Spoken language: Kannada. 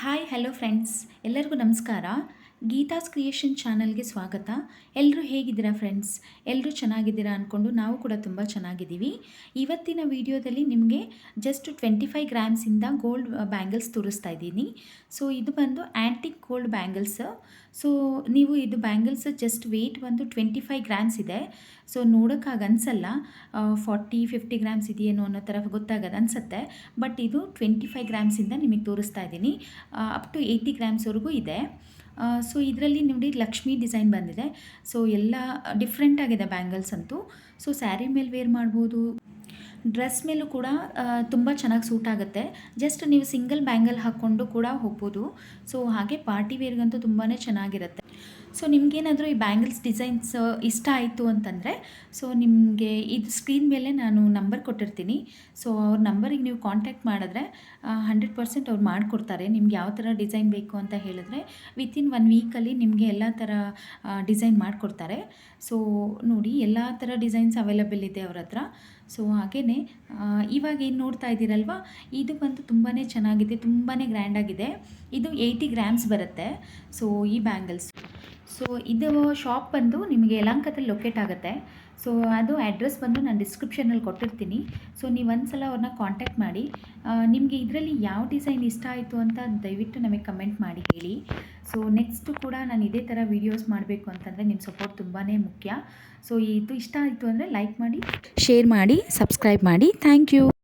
ಹಾಯ್ ಹಲೋ ಫ್ರೆಂಡ್ಸ್, ಎಲ್ಲರಿಗೂ ನಮಸ್ಕಾರ. ಗೀತಾಸ್ ಕ್ರಿಯೇಷನ್ ಚಾನಲ್ಗೆ ಸ್ವಾಗತ. ಎಲ್ಲರೂ ಹೇಗಿದ್ದೀರಾ ಫ್ರೆಂಡ್ಸ್? ಎಲ್ಲರೂ ಚೆನ್ನಾಗಿದ್ದೀರಾ ಅಂದ್ಕೊಂಡು ನಾವು ಕೂಡ ತುಂಬ ಚೆನ್ನಾಗಿದ್ದೀವಿ. ಇವತ್ತಿನ ವಿಡಿಯೋದಲ್ಲಿ ನಿಮಗೆ ಜಸ್ಟ್ 25 ಗ್ರಾಮ್ಸಿಂದ ಗೋಲ್ಡ್ ಬ್ಯಾಂಗಲ್ಸ್ ತೋರಿಸ್ತಾ ಇದ್ದೀನಿ. ಸೊ ಇದು ಬಂದು ಆ್ಯಂಟಿಕ್ ಗೋಲ್ಡ್ ಬ್ಯಾಂಗಲ್ಸ್. ಸೊ ನೀವು ಇದು ಬ್ಯಾಂಗಲ್ಸ್ ಜಸ್ಟ್ ವೆಯ್ಟ್ ಬಂದು 25 ಗ್ರಾಮ್ಸ್ ಇದೆ. ಸೊ ನೋಡೋಕ್ಕಾಗ ಅನಿಸಲ್ಲ 40-50 ಗ್ರಾಮ್ಸ್ ಇದೆಯೇನೋ ಅನ್ನೋ ಥರ ಗೊತ್ತಾಗೋದು ಅನಿಸುತ್ತೆ. ಬಟ್ ಇದು 25 ಗ್ರಾಮ್ಸಿಂದ ನಿಮಗೆ ತೋರಿಸ್ತಾ ಇದ್ದೀನಿ. ಅಪ್ ಟು 80 ಗ್ರಾಮ್ಸ್ವರೆಗೂ ಇದೆ. ಸೊ ಇದರಲ್ಲಿ ನೋಡಿ ಲಕ್ಷ್ಮಿ ಡಿಸೈನ್ ಬಂದಿದೆ. ಸೊ ಎಲ್ಲ ಡಿಫ್ರೆಂಟ್ ಆಗಿದೆ ಬ್ಯಾಂಗಲ್ಸ್ ಅಂತೂ. ಸೊ ಸ್ಯಾರಿ ಮೇಲೆ ವೇರ್ ಮಾಡ್ಬೋದು, ಡ್ರೆಸ್ ಮೇಲೂ ಕೂಡ ತುಂಬ ಚೆನ್ನಾಗಿ ಸೂಟ್ ಆಗುತ್ತೆ. ಜಸ್ಟ್ ನೀವು ಸಿಂಗಲ್ ಬ್ಯಾಂಗಲ್ ಹಾಕ್ಕೊಂಡು ಕೂಡ ಹೋಗ್ಬೋದು. ಸೊ ಹಾಗೆ ಪಾರ್ಟಿ ವೇರ್ಗಂತೂ ತುಂಬಾ ಚೆನ್ನಾಗಿರುತ್ತೆ. ಸೊ ನಿಮಗೇನಾದರೂ ಈ ಬ್ಯಾಂಗಲ್ಸ್ ಡಿಸೈನ್ಸ್ ಇಷ್ಟ ಆಯಿತು ಅಂತಂದರೆ ಸೊ ನಿಮಗೆ ಇದು ಸ್ಕ್ರೀನ್ ಮೇಲೆ ನಾನು ನಂಬರ್ ಕೊಟ್ಟಿರ್ತೀನಿ. ಸೊ ಅವ್ರ ನಂಬರಿಗೆ ನೀವು ಕಾಂಟ್ಯಾಕ್ಟ್ ಮಾಡಿದ್ರೆ 100% ಅವ್ರು ಮಾಡಿಕೊಡ್ತಾರೆ. ನಿಮ್ಗೆ ಯಾವ ಥರ ಡಿಸೈನ್ ಬೇಕು ಅಂತ ಹೇಳಿದ್ರೆ ವಿತಿನ್ 1 ವೀಕಲ್ಲಿ ನಿಮಗೆ ಎಲ್ಲ ಥರ ಡಿಸೈನ್ ಮಾಡಿಕೊಡ್ತಾರೆ. ಸೊ ನೋಡಿ ಎಲ್ಲ ಥರ ಡಿಸೈನ್ಸ್ ಅವೈಲಬಲ್ ಇದೆ ಅವ್ರ ಹತ್ರ. ಸೊ ಹಾಗೆಯೇ ಇವಾಗ ಏನು ನೋಡ್ತಾ ಇದ್ದೀರಲ್ವ, ಇದು ಬಂದು ತುಂಬಾ ಚೆನ್ನಾಗಿದೆ, ತುಂಬಾ ಗ್ರ್ಯಾಂಡಾಗಿದೆ. ಇದು 80 ಗ್ರಾಮ್ಸ್ ಬರುತ್ತೆ. ಸೊ ಈ ಬ್ಯಾಂಗಲ್ಸ್, ಸೊ ಇದು ಶಾಪ್ ಬಂದು ನಿಮಗೆ ಯಲಹಂಕದಲ್ಲಿ ಲೊಕೇಟ್ ಆಗುತ್ತೆ. ಸೊ ಅದು ಅಡ್ರೆಸ್ ಬಂದು ನಾನು ಡಿಸ್ಕ್ರಿಪ್ಷನಲ್ಲಿ ಕೊಟ್ಟಿರ್ತೀನಿ. ಸೊ ನೀವು ಒಂದ್ಸಲ ಅವ್ರನ್ನ ಕಾಂಟ್ಯಾಕ್ಟ್ ಮಾಡಿ. ನಿಮಗೆ ಇದರಲ್ಲಿ ಯಾವ ಡಿಸೈನ್ ಇಷ್ಟ ಆಯಿತು ಅಂತ ದಯವಿಟ್ಟು ನಮಗೆ ಕಮೆಂಟ್ ಮಾಡಿ ಹೇಳಿ. ಸೊ ನೆಕ್ಸ್ಟು ಕೂಡ ನಾನು ಇದೇ ಥರ ವೀಡಿಯೋಸ್ ಮಾಡಬೇಕು ಅಂತಂದರೆ ನಿಮ್ಮ ಸಪೋರ್ಟ್ ತುಂಬಾ ಮುಖ್ಯ. ಸೊ ಇದು ಇಷ್ಟ ಆಯಿತು ಅಂದರೆ ಲೈಕ್ ಮಾಡಿ, ಶೇರ್ ಮಾಡಿ, ಸಬ್ಸ್ಕ್ರೈಬ್ ಮಾಡಿ. Thank you.